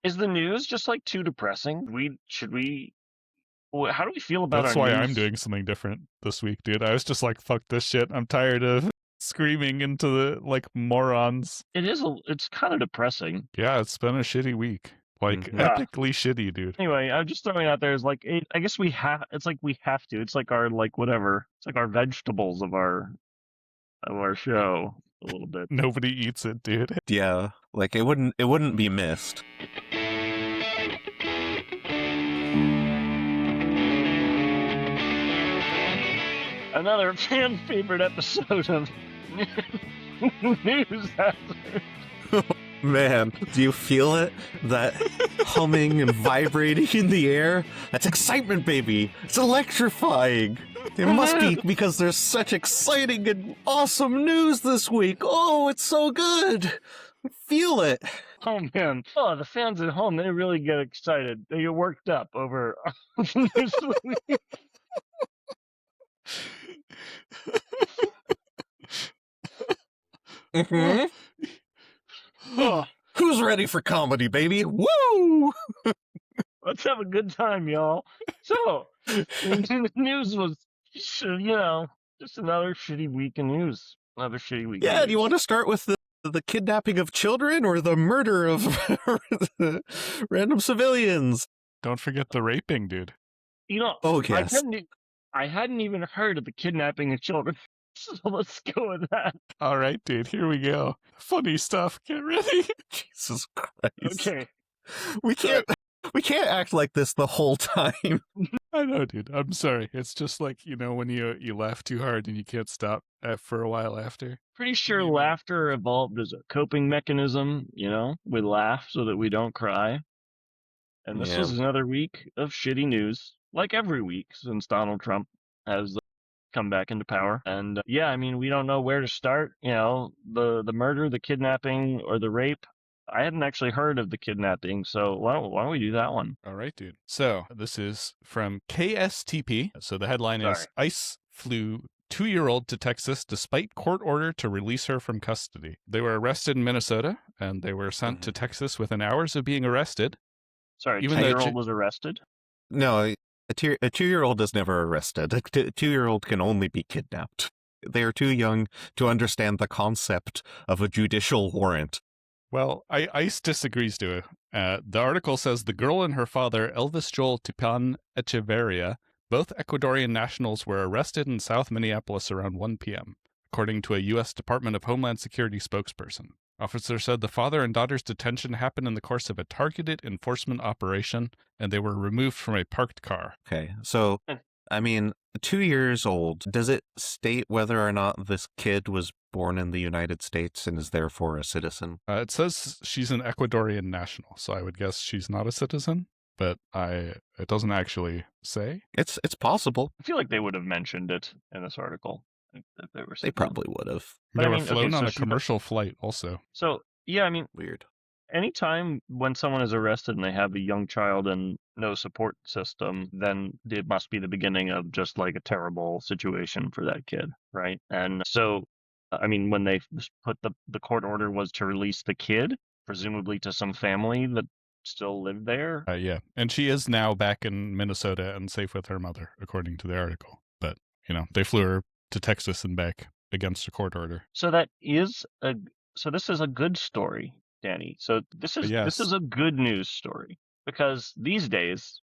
Is the news just like too depressing? How do we feel about That's our why news? I'm doing something different this week, dude. I was just like, fuck this shit. I'm tired of screaming into the, like, morons. It's kind of depressing. Yeah, it's been a shitty week. Like, epically shitty, dude. Anyway, I'm just throwing out there is like, I guess it's like we have to. It's like our, like, whatever. It's like our vegetables of our show a little bit. Nobody eats it, dude. Yeah, like it wouldn't be missed. Another fan favorite episode of News Hazard. Man, do you feel it? That humming and vibrating in the air? That's excitement, baby. It's electrifying. It must be because there's such exciting and awesome news this week. Oh, it's so good. Feel it. Oh, man. Oh, the fans at home, they really get excited. They get worked up over this week. Mm-hmm. Oh, Who's ready for comedy, baby? Woo! let's have a good time, y'all. So, the news was, just another shitty week in news. Another shitty week. Yeah, do you want to start with the kidnapping of children or the murder of random civilians? Don't forget the raping, dude. Oh, yes. I hadn't even heard of the kidnapping of children. So let's go with that. All right, dude, here we go. Funny stuff. Get ready. Jesus Christ. Okay. We can't act like this the whole time. I know, dude. I'm sorry. It's just like, when you laugh too hard and you can't stop for a while after. Pretty sure laughter evolved as a coping mechanism, we laugh so that we don't cry. And this was another week of shitty news, like every week since Donald Trump has come back into power. And we don't know where to start. The murder, the kidnapping, or the rape. I hadn't actually heard of the kidnapping, so why don't we do that one? All right, dude. So this is from KSTP. So the headline is ICE flew 2-year-old to Texas despite court order to release her from custody. They were arrested in Minnesota, and they were sent to Texas within hours of being arrested. Sorry, a 2-year-old was arrested? No, a 2-year-old is never arrested. A 2-year-old can only be kidnapped. They are too young to understand the concept of a judicial warrant. Well, ICE disagrees to it. The article says the girl and her father, Elvis Joel Tipan Echeverria, both Ecuadorian nationals, were arrested in South Minneapolis around 1 p.m., according to a U.S. Department of Homeland Security spokesperson. Officer said the father and daughter's detention happened in the course of a targeted enforcement operation, and they were removed from a parked car. Okay, so, 2 years old, does it state whether or not this kid was born in the United States and is therefore a citizen? It says she's an Ecuadorian national, so I would guess she's not a citizen, but it doesn't actually say. It's possible. I feel like they would have mentioned it in this article. They probably would have. They were flown on a commercial flight also. So, weird. Anytime when someone is arrested and they have a young child and no support system, then it must be the beginning of just like a terrible situation for that kid, right? And so, when they put the court order was to release the kid, presumably to some family that still lived there. Yeah, and she is now back in Minnesota and safe with her mother, according to the article. But, they flew her to Texas and back against a court order. So this is a good story, Danny. So this is a good news story, because these days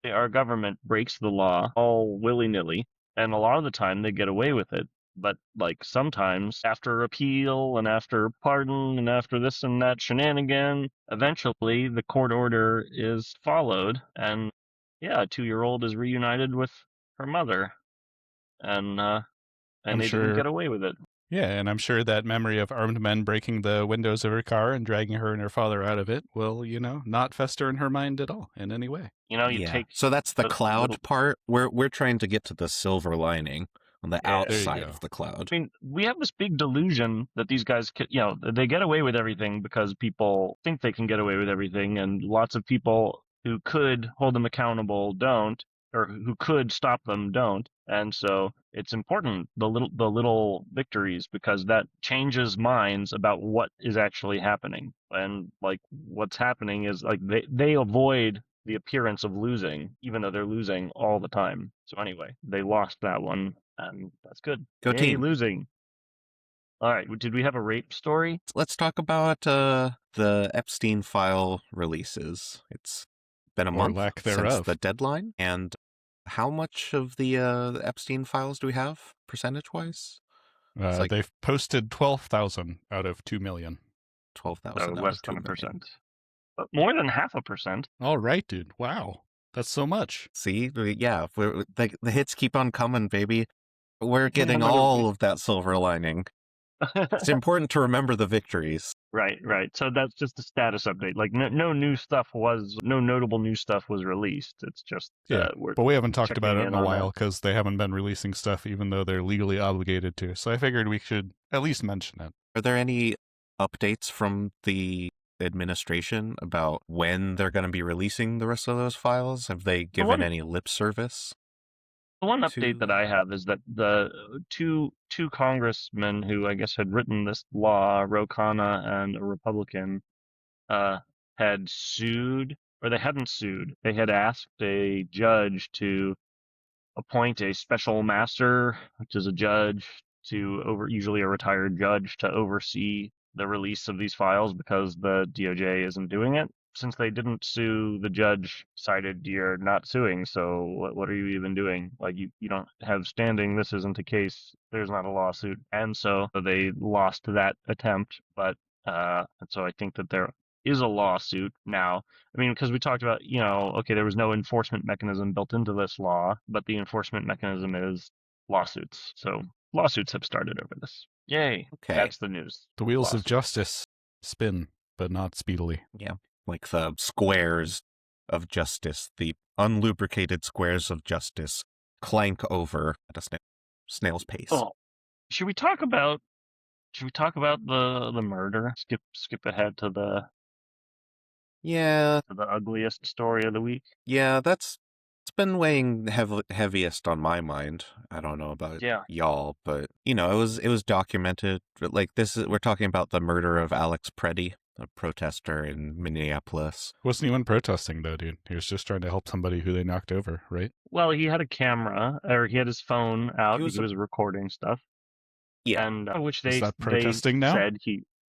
our government breaks the law all willy-nilly, and a lot of the time they get away with it. But like sometimes after appeal and after pardon and after this and that shenanigan, eventually the court order is followed, and a 2-year-old is reunited with her mother, and they didn't get away with it. Yeah, and I'm sure that memory of armed men breaking the windows of her car and dragging her and her father out of it will, not fester in her mind at all in any way. So that's the cloud part. We're trying to get to the silver lining on the outside of the cloud. We have this big delusion that these guys, they get away with everything because people think they can get away with everything, and lots of people who could hold them accountable don't. or who could stop them don't. And so it's important, the little victories, because that changes minds about what is actually happening. And like what's happening is like they avoid the appearance of losing, even though they're losing all the time. So anyway, they lost that one, and that's good. Go Yay, team. losing. All right, did we have a rape story? Let's talk about the Epstein file releases. It's been a Or month lack since thereof. the deadline. And how much of the Epstein files do we have, percentage-wise? Like They've posted 12,000 out of 2 million. 12,000 So out less of than 2 million. 1%. But more than 0.5%. All right, dude. Wow. That's so much. See? Yeah, the hits keep on coming, baby. We're getting all of that silver lining. It's important to remember the victories. Right. So that's just a status update. Like no notable new stuff was released. It's just we're but we haven't talked about checking it in in a on while that. because they haven't been releasing stuff even though they're legally obligated to. So I figured we should at least mention it. Are there any updates from the administration about when they're going to be releasing the rest of those files? Have they given any lip service? The one update that I have is that the two congressmen who I guess had written this law, Ro Khanna and a Republican, had sued, or they hadn't sued. They had asked a judge to appoint a special master, which is a judge usually a retired judge, to oversee the release of these files because the DOJ isn't doing it. Since they didn't sue, the judge decided you're not suing, so what are you even doing? Like you don't have standing. This isn't a case. There's not a lawsuit, and so they lost that attempt. But and so I think that there is a lawsuit now. I mean, because we talked about, okay, there was no enforcement mechanism built into this law, but the enforcement mechanism is lawsuits. So lawsuits have started over this. Yay. Okay. That's the news. The wheels of Lawsuits. justice spin, but not speedily. Yeah. Like the squares of justice, the unlubricated squares of justice clank over at a snail's pace. Oh, should we talk about the murder? Skip ahead to the ugliest story of the week. Yeah, it's been weighing heaviest on my mind. I don't know about y'all, but it was documented. But like we're talking about the murder of Alex Preddy, a protester in Minneapolis. Wasn't even protesting though, dude. He was just trying to help somebody who they knocked over, right? Well, he had a camera, or he had his phone out. He was recording stuff. Yeah, and which Is that protesting now?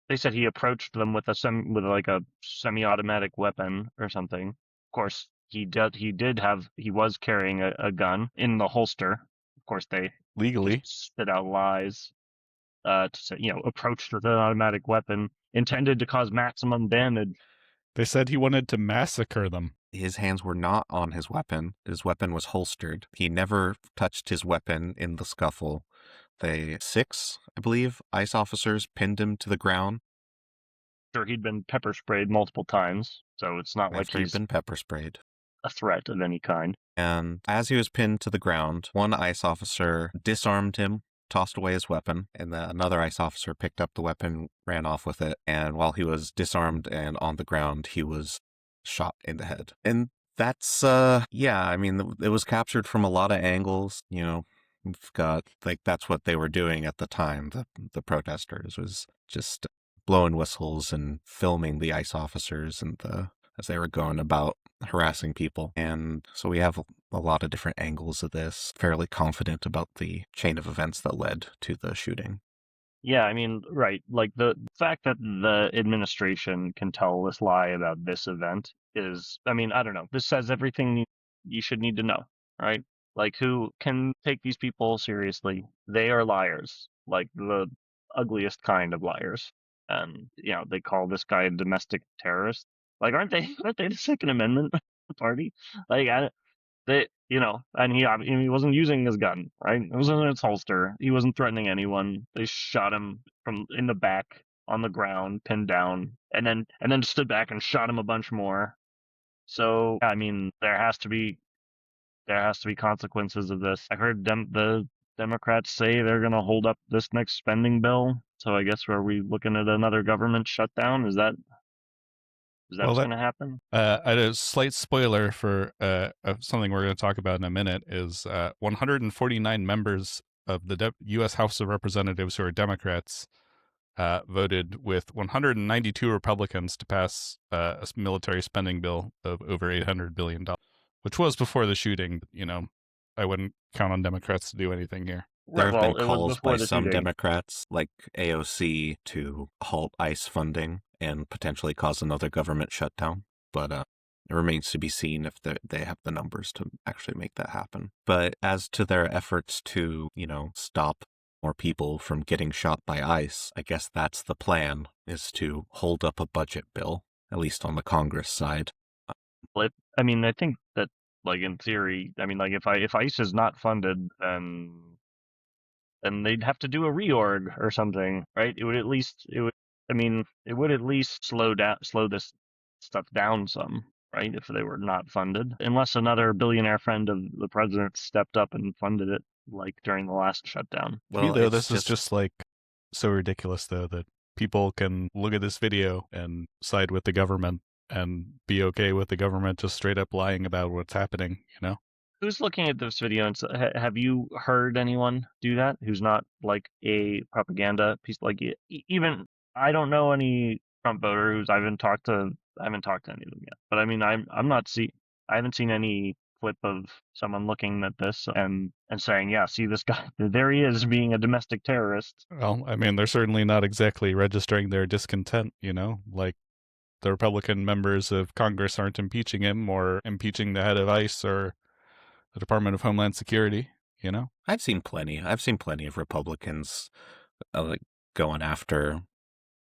They said he approached them with a semi-automatic weapon or something. Of course, he was carrying a gun in the holster. Of course, they legally spit out lies to say, approached with an automatic weapon intended to cause maximum damage. They said he wanted to massacre them. His hands were not on his weapon. His weapon was holstered. He never touched his weapon in the scuffle. 6, I believe, ICE officers pinned him to the ground. Sure, he'd been pepper sprayed multiple times, so it's not like he's been pepper sprayed. A threat of any kind. And as he was pinned to the ground, one ICE officer disarmed him, tossed away his weapon, and then another ICE officer picked up the weapon, ran off with it, and while he was disarmed and on the ground, he was shot in the head. And that's, I mean, it was captured from a lot of angles, We've got, that's what they were doing at the time. The protesters was just blowing whistles and filming the ICE officers and as they were going about harassing people. And so we have a lot of different angles of this. Fairly confident about the chain of events that led to the shooting. Yeah, I mean, right. Like the fact that the administration can tell this lie about this event is, I mean, I don't know. This says everything you should need to know, right? Like, who can take these people seriously? They are liars, like the ugliest kind of liars. And, they call this guy a domestic terrorist. Like, aren't they the Second Amendment party? Like, and he wasn't using his gun, right? It was in its holster. He wasn't threatening anyone. They shot him from in the back on the ground, pinned down, and then stood back and shot him a bunch more. So, I mean, there has to be consequences of this. I heard the Democrats say they're going to hold up this next spending bill. So I guess are we looking at another government shutdown? Is that Is that Well, what's going to happen? A slight spoiler for something we're going to talk about in a minute is 149 members of the U.S. House of Representatives who are Democrats voted with 192 Republicans to pass a military spending bill of over $800 billion, which was before the shooting. But, I wouldn't count on Democrats to do anything here. There Right. have been Well, it was calls by before the some shooting. Democrats, like AOC, to halt ICE funding and potentially cause another government shutdown. But it remains to be seen if they have the numbers to actually make that happen. But as to their efforts to, stop more people from getting shot by ICE, I guess that's the plan, is to hold up a budget bill, at least on the Congress side. I think that, like, in theory, like, if ICE is not funded, then they'd have to do a reorg or something, right? It would at least slow this stuff down some, right? If they were not funded, unless another billionaire friend of the president stepped up and funded it, like during the last shutdown. To me, Well, though, it's this is just like so ridiculous, though, that people can look at this video and side with the government and be okay with the government just straight up lying about what's happening, Who's looking at this video and have you heard anyone do that who's not like a propaganda piece? Like, even I don't know any Trump voter who's I haven't talked to any of them yet. But I haven't seen any clip of someone looking at this and saying, yeah, see this guy, there he is being a domestic terrorist. Well, they're certainly not exactly registering their discontent, like the Republican members of Congress aren't impeaching him or impeaching the head of ICE or the Department of Homeland Security, I've seen plenty of Republicans like going after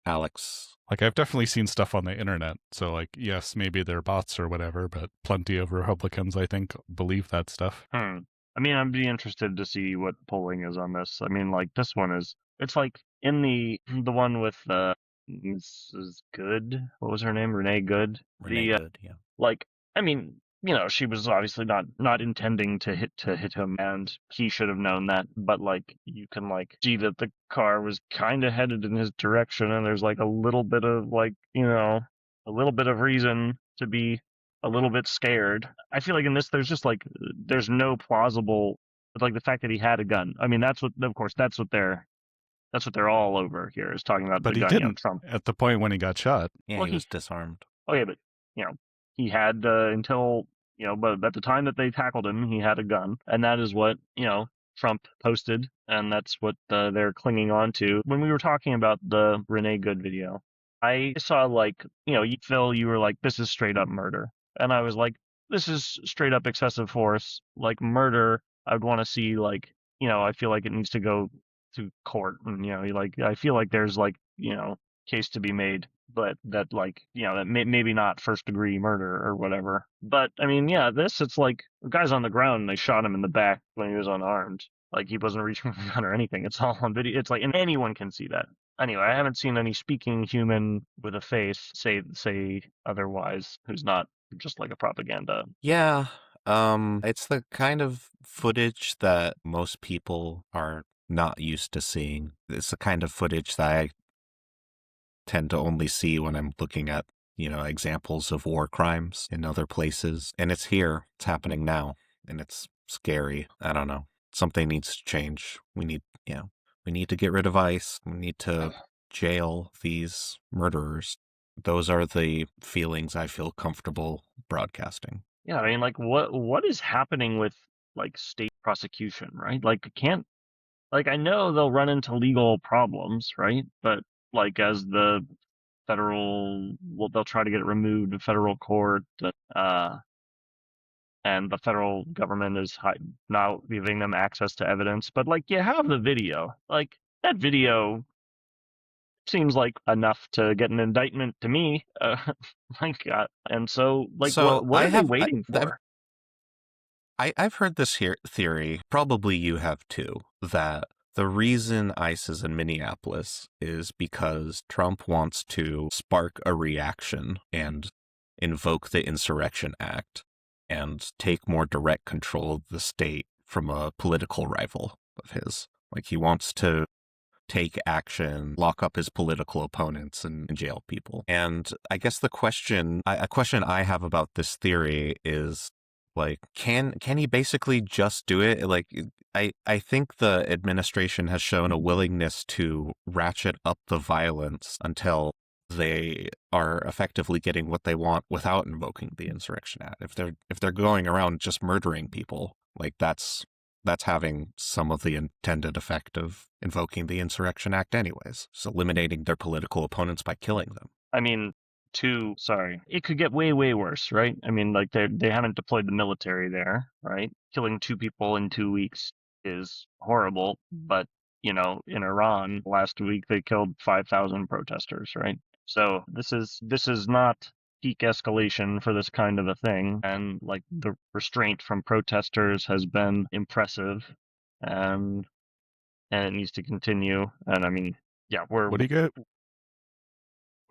Alex. Like, I've definitely seen stuff on the internet. So, like, yes, maybe they're bots or whatever, but plenty of Republicans, I think, believe that stuff. I'd be interested to see what polling is on this. Like, this one it's like in the one with Mrs. Good. What was her name? Renee Good. Renee Good, yeah. Like, she was obviously not intending to hit him, and he should have known that. But like, you can like see that the car was kind of headed in his direction, and there's like a little bit of like, a little bit of reason to be a little bit scared. I feel like in this, there's no plausible, like, the fact that he had a gun. That's what they're all over here, is talking about but the he gun. Didn't Trump. at the point when he got shot. Yeah, he was disarmed. Oh yeah, but he had until but at the time that they tackled him, he had a gun, and that is what Trump posted, and that's what they're clinging on to. When we were talking about the Renee Good video, I saw, like, Phil, you were like, this is straight up murder, and I was like, this is straight up excessive force, like murder. I would want to see, like, I feel like it needs to go to court, and I feel like there's, like, case to be made, but that, like, that maybe not first degree murder or whatever. But it's like the guy's on the ground and they shot him in the back when he was unarmed. Like, he wasn't reaching for the gun or anything. It's all on video. It's like, and anyone can see that. Anyway, I haven't seen any speaking human with a face say otherwise, who's not just like a propaganda. Yeah, it's the kind of footage that most people are not used to seeing. It's the kind of footage that I tend to only see when I'm looking at, examples of war crimes in other places. And it's here, it's happening now, and it's scary. I don't know. Something needs to change. We need to get rid of ICE. We need to jail these murderers. Those are the feelings I feel comfortable broadcasting. Yeah, like, what is happening with, like, state prosecution, right? Like, I know they'll run into legal problems, right? But, like, as the they'll try to get it removed in federal court, and the federal government is now giving them access to evidence. But, like, you have the video. Like, that video seems like enough to get an indictment to me. And so, like, what are they waiting for? I've heard this theory, probably you have too, that the reason ICE is in Minneapolis is because Trump wants to spark a reaction and invoke the Insurrection Act and take more direct control of the state from a political rival of his. Like, he wants to take action, lock up his political opponents, and jail people. And I guess a question I have about this theory is, like, can he basically just do it? Like, I think the administration has shown a willingness to ratchet up the violence until they are effectively getting what they want without invoking the Insurrection Act. If they're going around just murdering people, like, that's having some of the intended effect of invoking the Insurrection Act anyways. So eliminating their political opponents by killing them. I mean, it could get way, way worse, right? I mean, like, they haven't deployed the military there, right? Killing 2 people in 2 weeks is horrible, but, in Iran last week they killed 5,000 protesters, right? So this is not peak escalation for this kind of a thing, and, like, the restraint from protesters has been impressive, and it needs to continue. And I mean, yeah, What do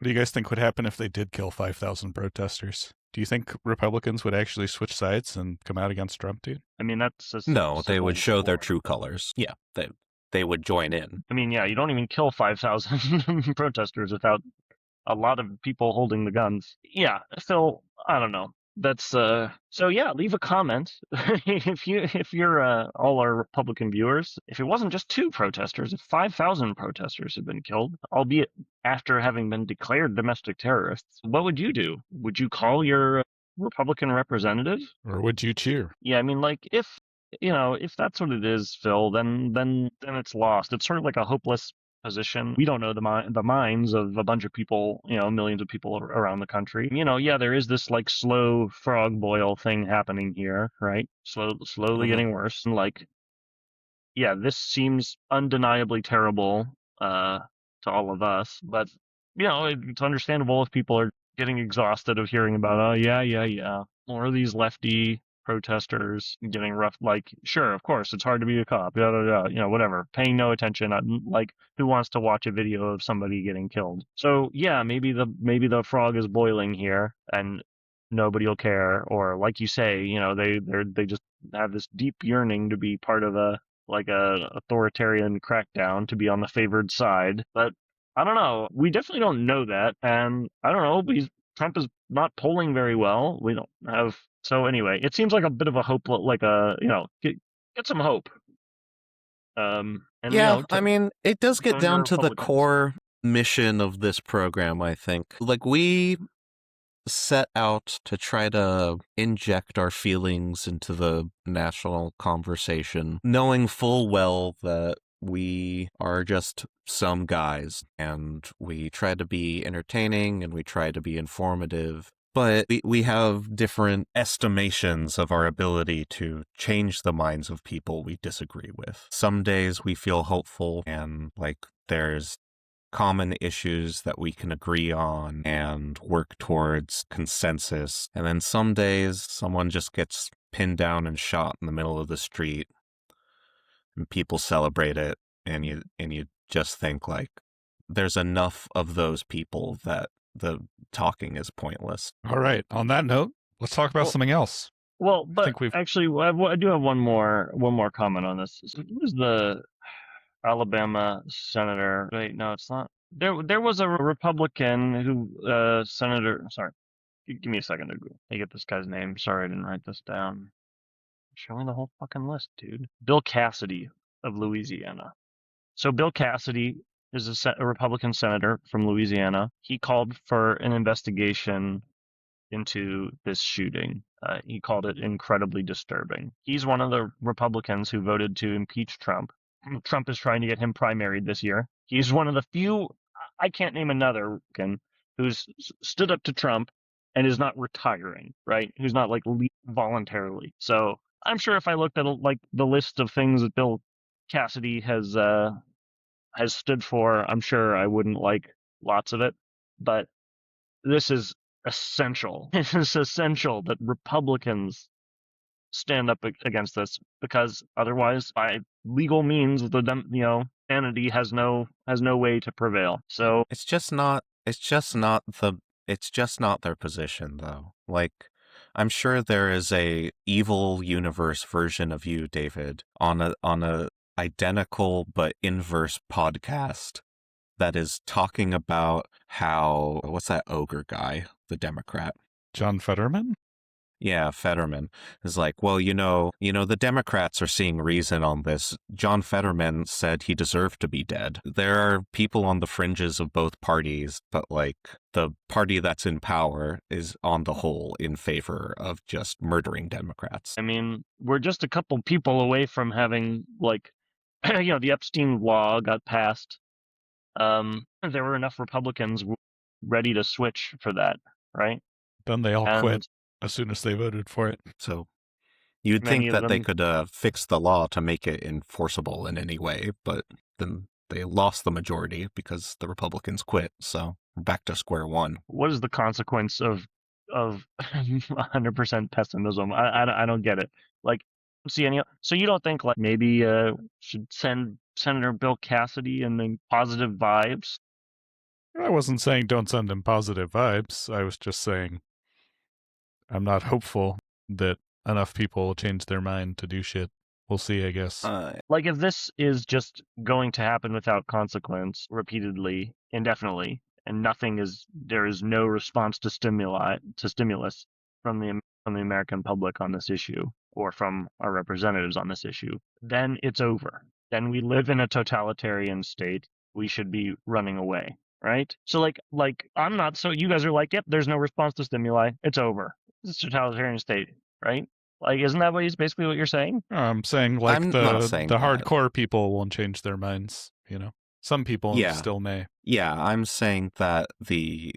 you guys think would happen if they did kill 5,000 protesters? Do you think Republicans would actually switch sides and come out against Trump, dude? I mean, that's no, they would show their true colors. Yeah, they would join in. I mean, yeah, you don't even kill 5,000 protesters without a lot of people holding the guns. Yeah, Phil, I don't know. That's so yeah, leave a comment if you're all our Republican viewers. If it wasn't just 2 protesters, if 5,000 protesters had been killed, albeit after having been declared domestic terrorists, what would you do? Would you call your Republican representative? Or would you cheer? Yeah, I mean, like, if that's what it is, Phil, then it's lost. It's sort of like a hopeless position. We don't know the minds of a bunch of people, millions of people around the country. Yeah, there is this, like, slow frog boil thing happening here, right? Slowly getting worse. And, like, yeah, this seems undeniably terrible to all of us, but it's understandable if people are getting exhausted of hearing about, oh yeah, more of these lefty protesters getting rough. Like, sure, of course, it's hard to be a cop, whatever, paying no attention. Like, who wants to watch a video of somebody getting killed? So yeah, maybe the frog is boiling here and nobody will care, or, like you say, they just have this deep yearning to be part of a authoritarian crackdown, to be on the favored side. But I don't know. We definitely don't know that, and I don't know. Trump is not polling very well. We don't have. So anyway, it seems like a bit of a hope, like get some hope. And yeah, I mean, it does get down to the core mission of this program, I think. Like, we set out to try to inject our feelings into the national conversation, knowing full well that we are just some guys, and we try to be entertaining and we try to be informative. But we have different estimations of our ability to change the minds of people we disagree with. Some days we feel hopeful and like there's common issues that we can agree on and work towards consensus. And then some days someone just gets pinned down and shot in the middle of the street and people celebrate it, and you just think, like, there's enough of those people that the talking is pointless. All right. On that note, let's talk about something else. Well, but actually, I do have one more comment on this. Who's the Alabama senator? Wait, no, it's not. There was a Republican who senator. Sorry, give me a second to get this guy's name. Sorry, I didn't write this down. Show me the whole fucking list, dude. Bill Cassidy of Louisiana. So Bill Cassidy is a Republican senator from Louisiana. He called for an investigation into this shooting. He called it incredibly disturbing. He's one of the Republicans who voted to impeach Trump. Trump is trying to get him primaried this year. He's one of the few, I can't name another Republican who's stood up to Trump and is not retiring, right? Who's not like voluntarily. So I'm sure if I looked at like the list of things that Bill Cassidy has stood for, I'm sure I wouldn't like lots of it. But this is essential. It is essential that Republicans stand up against this, because otherwise, by legal means, the sanity has no way to prevail. So it's just not their position, though. Like, I'm sure there is a evil universe version of you, David, on a identical but inverse podcast that is talking about how, what's that ogre guy, the Democrat? John Fetterman? Yeah, Fetterman is like, well, the Democrats are seeing reason on this. John Fetterman said he deserved to be dead. There are people on the fringes of both parties, but like the party that's in power is on the whole in favor of just murdering Democrats. I mean, we're just a couple people away from having like, the Epstein law got passed. There were enough Republicans ready to switch for that, right? Then they all quit as soon as they voted for it. So you'd think that they could fix the law to make it enforceable in any way, but then they lost the majority because the Republicans quit. So we're back to square one. What is the consequence of 100% pessimism? I don't get it. Like, see any? So you don't think like maybe should send Senator Bill Cassidy and then positive vibes? I wasn't saying don't send him positive vibes. I was just saying I'm not hopeful that enough people will change their mind to do shit. We'll see, I guess. Like if this is just going to happen without consequence repeatedly, indefinitely, and there is no response to stimulus from the American public on this issue or from our representatives on this issue, then it's over. Then we live in a totalitarian state. We should be running away, right? So like I'm not so you guys are like, yep, there's no response to stimuli. It's over. It's a totalitarian state, right? Like, isn't that basically what you're saying? I'm saying the hardcore people won't change their minds, Some people still may. Yeah, I'm saying that the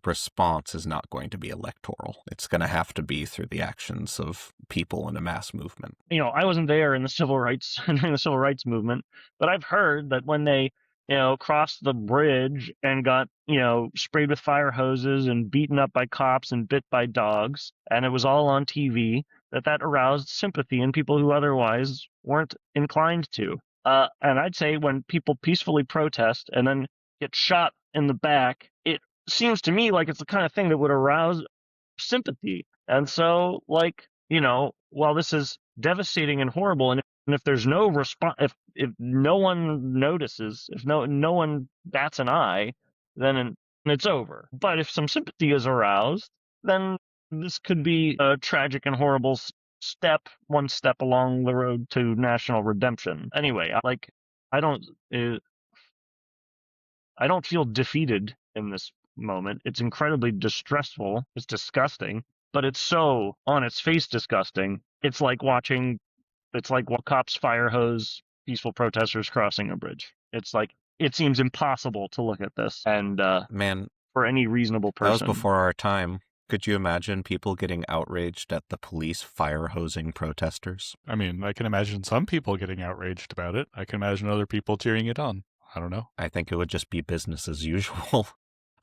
response is not going to be electoral. It's going to have to be through the actions of people in a mass movement. I wasn't there in the during the civil rights movement, but I've heard that when they crossed the bridge and got, sprayed with fire hoses and beaten up by cops and bit by dogs, and it was all on TV, that aroused sympathy in people who otherwise weren't inclined to. And I'd say when people peacefully protest and then get shot in the back, it seems to me like it's the kind of thing that would arouse sympathy. And so, while this is devastating and horrible, and if there's no response, if no one notices, if no one bats an eye, then it's over. But if some sympathy is aroused, then this could be a tragic and horrible one step along the road to national redemption. Anyway, I don't feel defeated in this moment. It's incredibly distressful. It's disgusting, but it's so on its face disgusting. It's like cops fire hose peaceful protesters crossing a bridge. It's like, it seems impossible to look at this and man, for any reasonable person. That was before our time. Could you imagine people getting outraged at the police fire hosing protesters? I mean, I can imagine some people getting outraged about it. I can imagine other people cheering it on. I don't know. I think it would just be business as usual.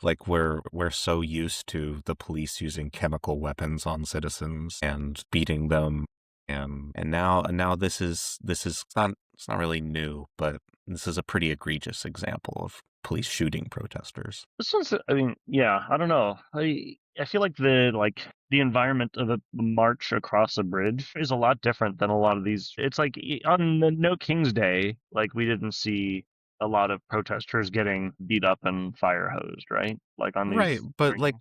Like we're so used to the police using chemical weapons on citizens and beating them, and now this is it's not really new, but this is a pretty egregious example of police shooting protesters. This one's, I mean, yeah, I don't know. I feel like the environment of a march across a bridge is a lot different than a lot of these. It's like on the No King's Day, like we didn't see a lot of protesters getting beat up and fire hosed, right? Like on these, right, but like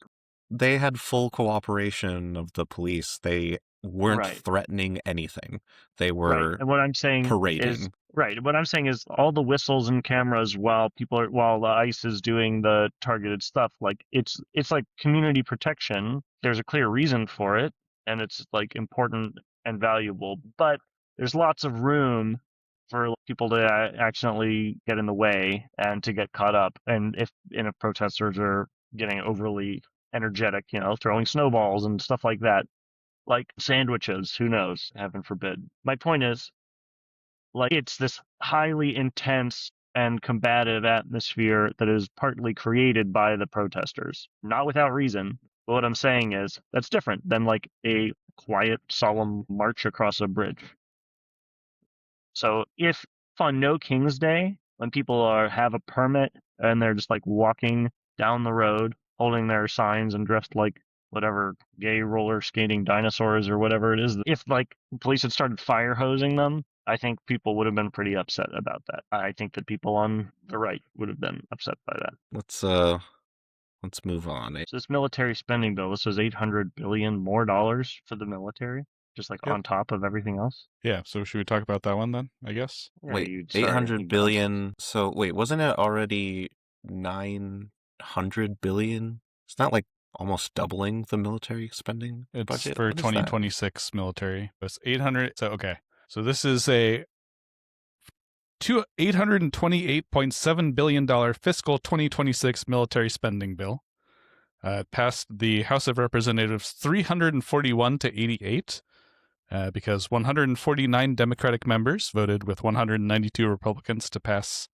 they had full cooperation of the police. They weren't threatening anything. They were and what I'm saying parading. Is, what I'm saying is all the whistles and cameras while the ICE is doing the targeted stuff, like it's like community protection. There's a clear reason for it, and it's like important and valuable. But there's lots of room for people to accidentally get in the way and to get caught up. And if protesters are getting overly energetic, throwing snowballs and stuff like that, like sandwiches, who knows, heaven forbid. My point is, like, it's this highly intense and combative atmosphere that is partly created by the protesters, not without reason. But what I'm saying is that's different than like a quiet, solemn march across a bridge. So if on No King's Day, when people have a permit and they're just like walking down the road, holding their signs and dressed like whatever gay roller skating dinosaurs or whatever it is, if like police had started fire hosing them, I think people would have been pretty upset about that. I think that people on the right would have been upset by that. Let's move on. So this military spending bill, this was $800 billion more dollars for the military, just like on top of everything else. Yeah, so should we talk about that one then, I guess? Yeah, Wait, 800 billion. So wait, wasn't it already 900 billion? It's not like almost doubling the military spending It's budget? for 2026 military. It's 800. So okay. So this is a $828.7 billion fiscal 2026 military spending bill. Passed the House of Representatives 341 to 88 because 149 Democratic members voted with 192 Republicans to pass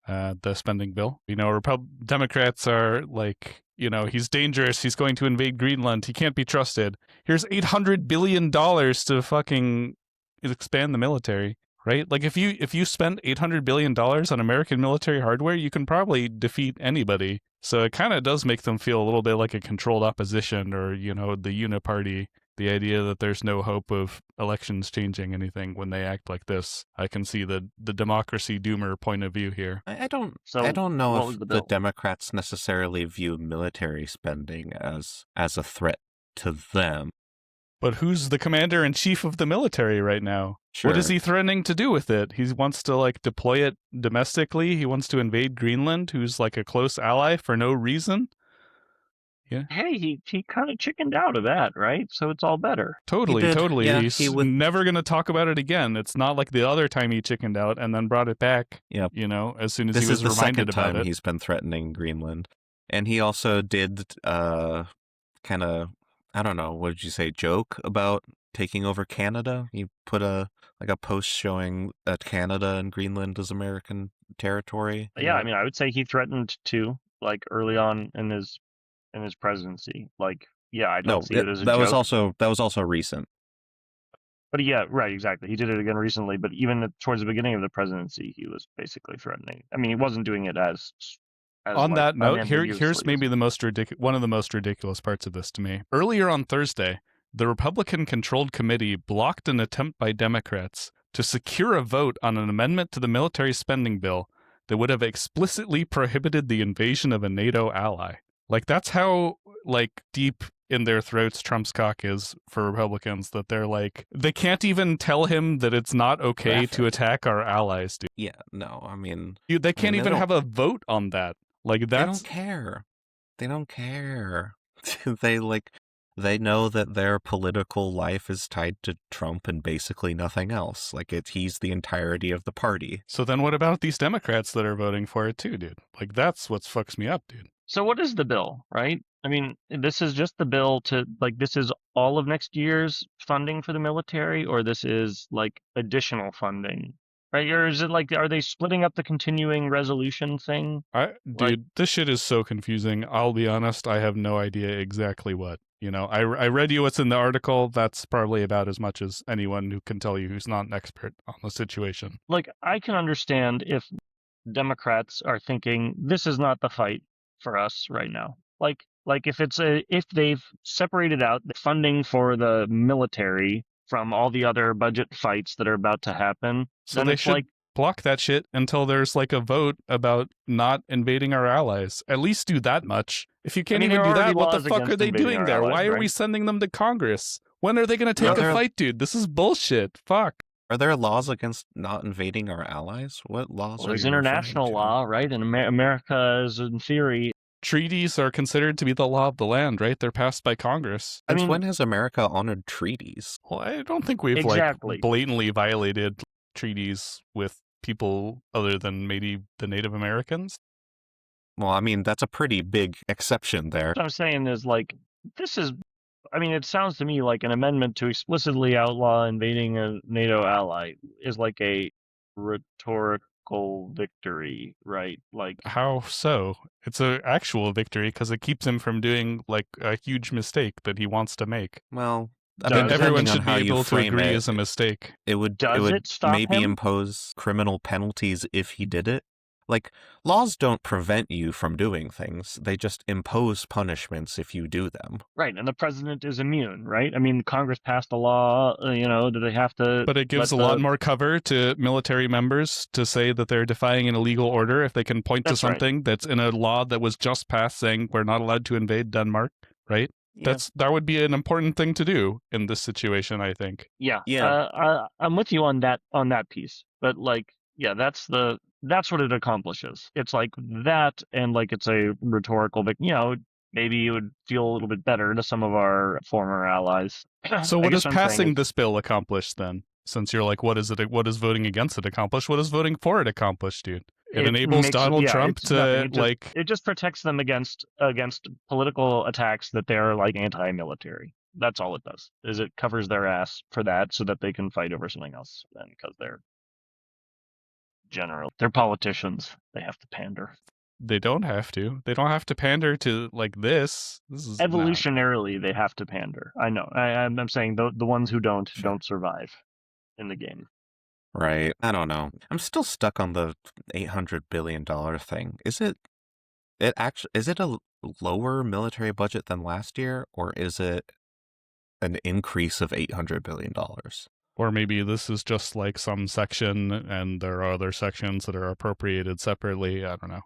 the spending bill. You know, Democrats are like, you know, he's dangerous. He's going to invade Greenland. He can't be trusted. Here's $800 billion to fucking expand the military. Right? Like if you spend $800 billion on American military hardware, you can probably defeat anybody. So it kind of does make them feel a little bit like a controlled opposition, or, you know, the uniparty. The idea that there's no hope of elections changing anything when they act like this. I can see the democracy doomer point of view here. I don't know if the Democrats necessarily view military spending as a threat to them. But who's the commander-in-chief of the military right now? Sure. What is he threatening to do with it? He wants to, like, deploy it domestically? He wants to invade Greenland, who's, like, a close ally for no reason? Yeah. Hey, he kind of chickened out of that, right? So it's all better. Totally. Yeah, he's never going to talk about it again. It's not like the other time he chickened out and then brought it back, you know, as soon as he was reminded about it. This is the second time he's been threatening Greenland. And he also did kind of, I don't know, what did you say, joke about taking over Canada? He put a post showing that Canada and Greenland is American territory. Yeah, I mean, I would say he threatened to, like, early on in his presidency. Like, yeah, I don't see it as a joke. That was also recent. But yeah, right, exactly. He did it again recently, but even towards the beginning of the presidency, he was basically threatening. I mean, he wasn't doing it as on that note, here's maybe one of the most ridiculous parts of this to me. Earlier on Thursday, the Republican-controlled committee blocked an attempt by Democrats to secure a vote on an amendment to the military spending bill that would have explicitly prohibited the invasion of a NATO ally. Like, that's how, like, deep in their throats Trump's cock is for Republicans, that they're like, they can't even tell him that it's not okay to attack our allies, dude. Yeah, no, I mean... They can't even have a vote on that. Like, that's... They don't care. They know that their political life is tied to Trump and basically nothing else. Like, he's the entirety of the party. So then what about these Democrats that are voting for it too, dude? Like, that's what fucks me up, dude. So what is the bill, right? I mean, this is just the bill to, like, this is all of next year's funding for the military, or this is, like, additional funding, right? Or is it, like, are they splitting up the continuing resolution thing? This shit is so confusing. I'll be honest, I have no idea exactly what. You know, I read you what's in the article. That's probably about as much as anyone who can tell you who's not an expert on the situation. Like, I can understand if Democrats are thinking, this is not the fight for us right now. Like if they've separated out the funding for the military from all the other budget fights that are about to happen, so they should block that shit until there's like a vote about not invading our allies. At least do that much. If you can't even do that, what the fuck are they doing there? Why are we sending them to Congress? When are they going to take a fight, dude? This is bullshit. Fuck. Are there laws against not invading our allies? What laws are there's international law, right? And America is, in theory... Treaties are considered to be the law of the land, right? They're passed by Congress. I mean, when has America honored treaties? Well, I don't think we've like blatantly violated treaties with people other than maybe the Native Americans. Well, I mean, that's a pretty big exception there. What I'm saying is, like, this is... I mean, it sounds to me like an amendment to explicitly outlaw invading a NATO ally is like a rhetorical victory, right? Like, how so? It's an actual victory because it keeps him from doing like a huge mistake that he wants to make. Well, I mean, everyone should be able to agree as a mistake. It would maybe impose criminal penalties if he did it, Like, laws don't prevent you from doing things. They just impose punishments if you do them. Right, and the president is immune, right? I mean, Congress passed a law, do they have to... But it gives a lot more cover to military members to say that they're defying an illegal order if they can point to something that's in a law that was just passed saying we're not allowed to invade Denmark, right? Yeah. That would be an important thing to do in this situation, I think. Yeah. I'm with you on that piece. But that's what it accomplishes. It's like that, and like it's a rhetorical, but maybe it would feel a little bit better to some of our former allies. So what does passing this bill accomplish then? Since you're like, what does voting against it accomplish? What does voting for it accomplish, dude? It enables Donald Trump to it just protects them against political attacks that they're like anti-military. That's all it does. Is it covers their ass for that so that they can fight over something else. And because they're politicians, they have to pander. They don't have to. They don't have to pander to like this. This is evolutionarily they have to pander. I know. I'm saying the ones who don't survive in the game. Right. I don't know. I'm still stuck on the $800 billion thing. Is it a lower military budget than last year, or is it an increase of $800 billion? Or maybe this is just like some section and there are other sections that are appropriated separately. I don't know.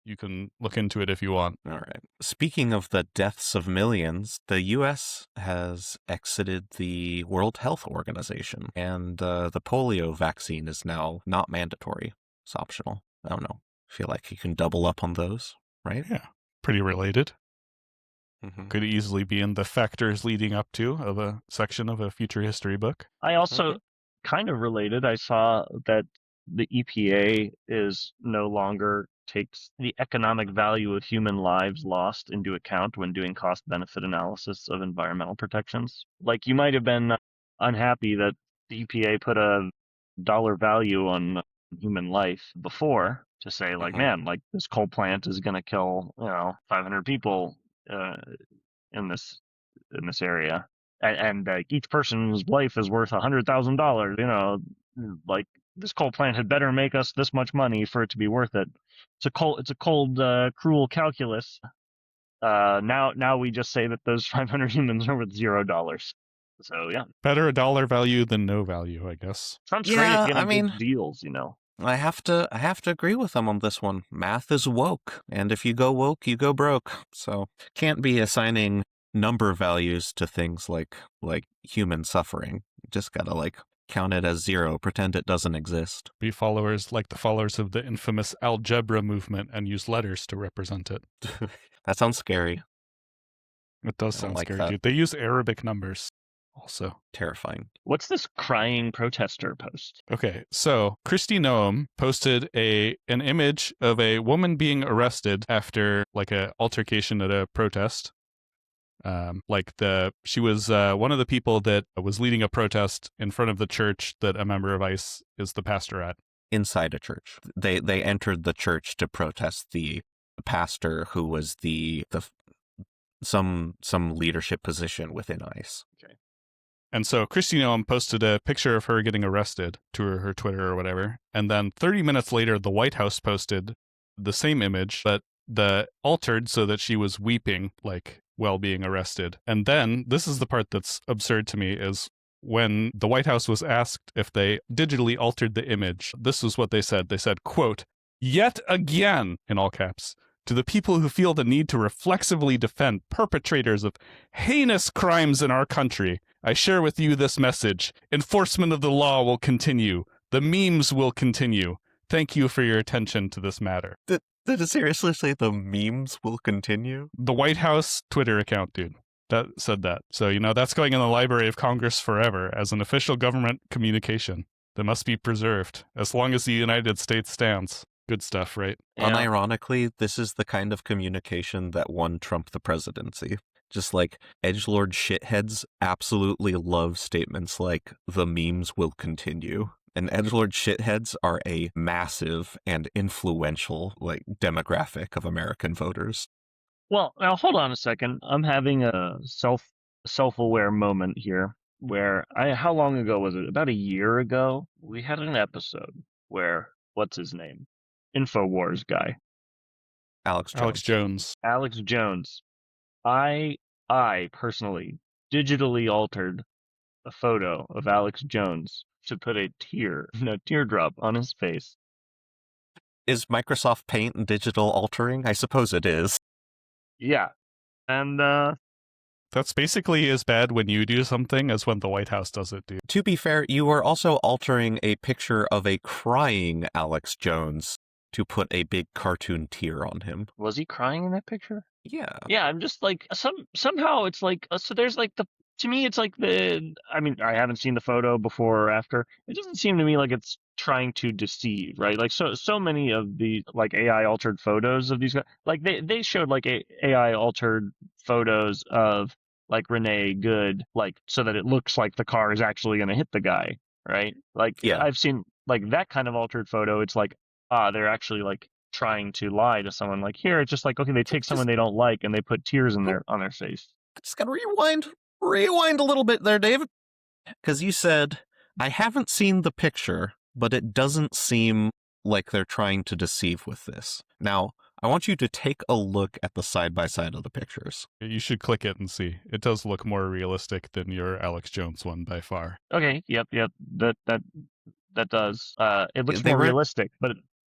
You can look into it if you want. All right. Speaking of the deaths of millions, the U.S. has exited the World Health Organization, and the polio vaccine is now not mandatory. It's optional. I don't know. I feel like you can double up on those, right? Yeah. Pretty related. Mm-hmm. Could easily be in the factors leading up to of a section of a future history book. I also kind of related. I saw that the EPA is no longer takes the economic value of human lives lost into account when doing cost-benefit analysis of environmental protections. Like, you might have been unhappy that the EPA put a dollar value on human life before to say, like, man, like, this coal plant is going to kill, 500 people in this area. And each person's life is worth $100,000, like, this coal plant had better make us this much money for it to be worth it. It's a cold, cruel calculus. Now we just say that those 500 humans are worth $0. So yeah, better a dollar value than no value, I guess. Trump's great at getting good deals, I have to agree with them on this one. Math is woke, and if you go woke, you go broke. So can't be assigning number values to things like human suffering. Just gotta count it as zero, pretend it doesn't exist. Be followers like the followers of the infamous algebra movement and use letters to represent it. That sounds scary. It does sound scary, dude. They use Arabic numbers also. Terrifying. What's this crying protester post? Okay, so Kristi Noem posted an image of a woman being arrested after like a altercation at a protest. She was one of the people that was leading a protest in front of the church that a member of ICE is the pastor at. Inside a church. They entered the church to protest the pastor who was some leadership position within ICE. Okay. And so Kristi Noem posted a picture of her getting arrested to her Twitter or whatever. And then 30 minutes later, the White House posted the same image, but altered so that she was weeping, while being arrested. And then, this is the part that's absurd to me, is when the White House was asked if they digitally altered the image, this is what they said. They said, quote, "Yet again," in all caps, "to the people who feel the need to reflexively defend perpetrators of heinous crimes in our country, I share with you this message. Enforcement of the law will continue. The memes will continue. Thank you for your attention to this matter." Did it seriously say the memes will continue? The White House Twitter account, dude, that said that. So, that's going in the Library of Congress forever as an official government communication that must be preserved as long as the United States stands. Good stuff, right? Yeah. Unironically, this is the kind of communication that won Trump the presidency. Just like edgelord shitheads absolutely love statements like, the memes will continue. And edgelord shitheads are a massive and influential demographic of American voters. Well, now hold on a second. I'm having a self-aware moment here where how long ago was it? About a year ago, we had an episode where, what's his name? InfoWars guy. Alex Jones. Alex Jones. I personally digitally altered a photo of Alex Jones to put a teardrop on his face. Is Microsoft Paint digital altering? I suppose it is. Yeah. And that's basically as bad when you do something as when the White House does it, dude. To be fair, you were also altering a picture of a crying Alex Jones to put a big cartoon tear on him. Was he crying in that picture? Yeah. Yeah, I'm just like somehow it's like so there's like to me it's like I mean I haven't seen the photo before or after. It doesn't seem to me like it's trying to deceive, right? Like so many of the like AI altered photos of these guys, like they showed like AI altered photos of like Renee Good, like so that it looks like the car is actually going to hit the guy, right? Like yeah. I've seen like that kind of altered photo. It's like they're actually like trying to lie to someone. Like here, it's just like, okay, they take someone they don't like and they put tears on their face. I just gotta rewind a little bit there, David. Because you said, I haven't seen the picture, but it doesn't seem like they're trying to deceive with this. Now, I want you to take a look at the side-by-side of the pictures. You should click it and see. It does look more realistic than your Alex Jones one by far. Okay, yep. That does. It looks more realistic, but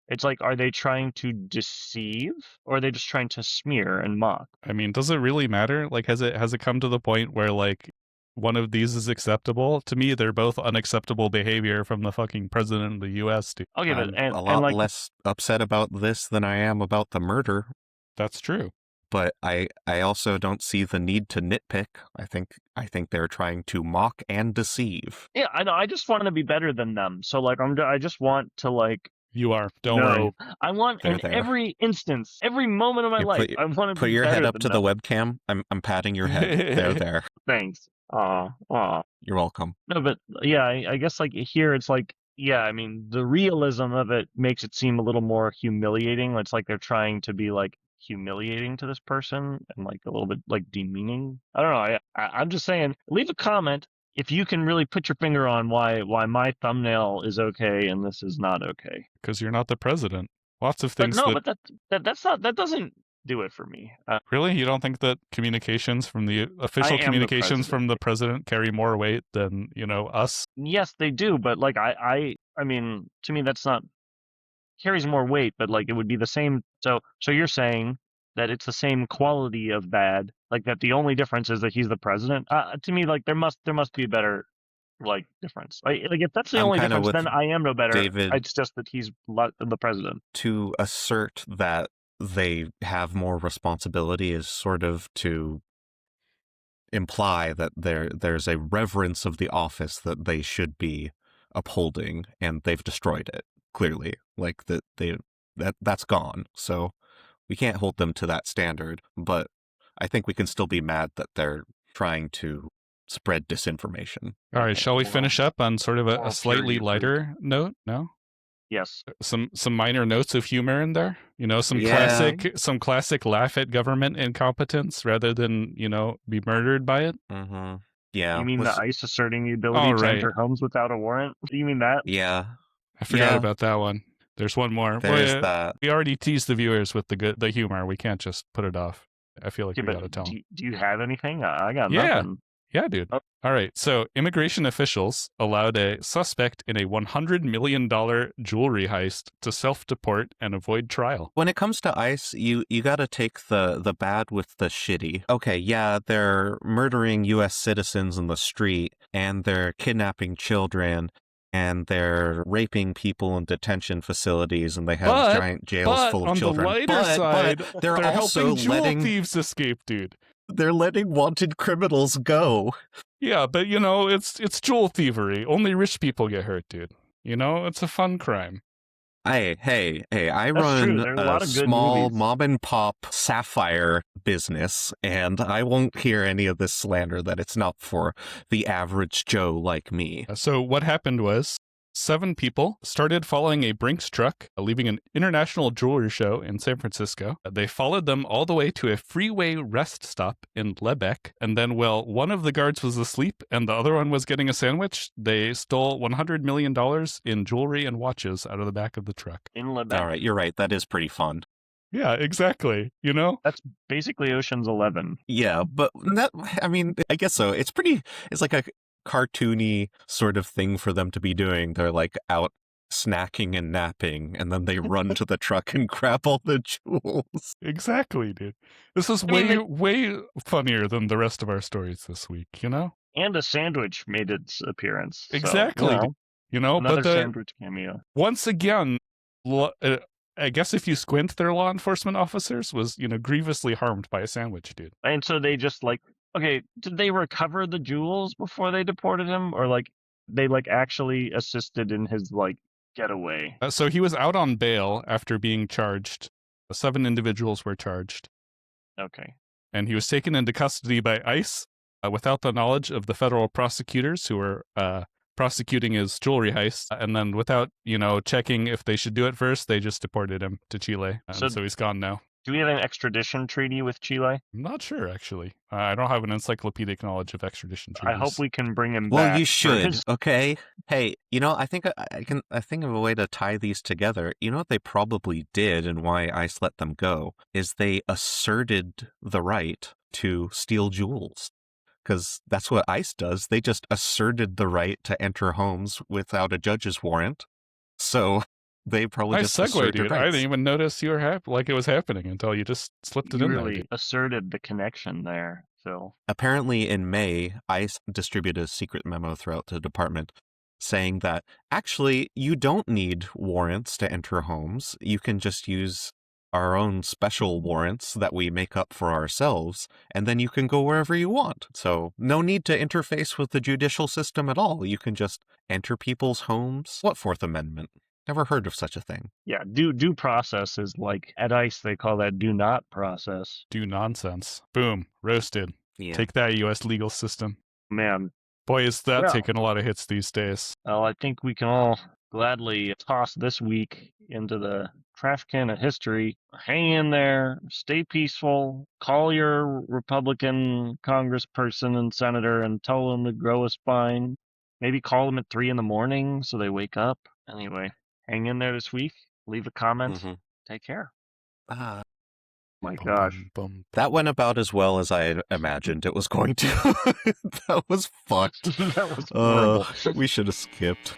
it's like, are they trying to deceive or are they just trying to smear and mock? I mean, does it really matter? Like, has it come to the point where like one of these is acceptable? To me, they're both unacceptable behavior from the fucking president of the U.S. Dude. Okay, but I'm a lot less upset about this than I am about the murder. That's true. But I also don't see the need to nitpick. I think they're trying to mock and deceive. Yeah, I know. I just want to be better than them. So like I just want to like. You are. Don't worry. I want every instance, every moment of my life. I want to put be your better head up to them. the webcam. I'm patting your head. There. Thanks. You're welcome. No, but yeah, I guess like here it's like, yeah, I mean the realism of it makes it seem a little more humiliating. It's like they're trying to be like humiliating to this person and like a little bit like demeaning. I don't know. I'm just saying, leave a comment if you can really put your finger on why my thumbnail is okay and this is not okay. Because you're not the president. Lots of things. But that doesn't do it for me. Really? You don't think that communications from the official communications from the president carry more weight than, us? Yes, they do. But like, I mean, to me, that's not carries more weight, but like it would be the same. So you're saying that it's the same quality of bad, like that the only difference is that he's the president? To me, like there must be a better like difference. Like if that's the only difference, then I am no better. David, it's just that he's the president. To assert that they have more responsibility is sort of to imply that there's a reverence of the office that they should be upholding, and they've destroyed it, clearly. Like that's gone. So we can't hold them to that standard, but I think we can still be mad that they're trying to spread disinformation. All right, shall we finish up on sort of a slightly lighter note? No? Yes. Some minor notes of humor in there. Some classic laugh at government incompetence rather than, be murdered by it. Mm-hmm. Yeah. You mean the ICE asserting the ability to enter homes without a warrant? You mean that? Yeah. I forgot about that one. There's one more. There's that. We already teased the viewers with the humor. We can't just put it off. I feel like we gotta tell them. Do you have anything? I got nothing. Yeah, dude. Oh. All right. So immigration officials allowed a suspect in a $100 million jewelry heist to self-deport and avoid trial. When it comes to ICE, you got to take the bad with the shitty. Okay, yeah, they're murdering U.S. citizens in the street, and they're kidnapping children, and they're raping people in detention facilities, and they have giant jails full of children. On the lighter side, they're also helping jewel thieves escape, dude. They're letting wanted criminals go. Yeah, but it's jewel thievery. Only rich people get hurt, dude. It's a fun crime. Hey, I run a small mom and pop sapphire business, and I won't hear any of this slander that it's not for the average Joe like me. So what happened was 7 people started following a Brinks truck, leaving an international jewelry show in San Francisco. They followed them all the way to a freeway rest stop in Lebec. And then, while one of the guards was asleep and the other one was getting a sandwich, they stole $100 million in jewelry and watches out of the back of the truck. In Lebec. All right, you're right. That is pretty fun. Yeah, exactly. You know? That's basically Ocean's 11. Yeah, but I guess so. It's like a cartoony sort of thing for them to be doing. They're like out snacking and napping, and then they run to the truck and grab all the jewels. Exactly, dude. This is way funnier than the rest of our stories this week, you know? And a sandwich made its appearance. Exactly. So, you know, another but sandwich cameo. Once again, I guess if you squint, their law enforcement officers was, grievously harmed by a sandwich, dude. And so they just okay, did they recover the jewels before they deported him? Or they actually assisted in his getaway? So he was out on bail after being charged. 7 individuals were charged. Okay. And he was taken into custody by ICE without the knowledge of the federal prosecutors who were prosecuting his jewelry heist, and then without, checking if they should do it first, they just deported him to Chile. So he's gone now. Do we have an extradition treaty with Chile? I'm not sure, actually. I don't have an encyclopedic knowledge of extradition treaties. I hope we can bring him back. Well, you should, okay? Hey, I think I think of a way to tie these together. You know what they probably did and why ICE let them go is they asserted the right to steal jewels. Because that's what ICE does. They just asserted the right to enter homes without a judge's warrant. So they probably nice just segue, dude. rights. I didn't even notice you were like it was happening until you just slipped it in there. Really asserted the connection there, Phil. Apparently in May, ICE distributed a secret memo throughout the department saying that actually you don't need warrants to enter homes. You can just use our own special warrants that we make up for ourselves, and then you can go wherever you want. So no need to interface with the judicial system at all. You can just enter people's homes. What Fourth Amendment? Never heard of such a thing. Yeah, due process is at ICE they call that do not process. Do nonsense. Boom. Roasted. Yeah. Take that, U.S. legal system. Man. Boy, is that taking a lot of hits these days. Well, I think we can all gladly toss this week into the trash can of history. Hang in there, stay peaceful, call your Republican congressperson and senator and tell them to grow a spine. Maybe call them at 3 a.m. so they wake up. Anyway, hang in there this week. Leave a comment. Mm-hmm. Take care. My gosh. That went about as well as I imagined it was going to. That was fucked. That was horrible. We should have skipped.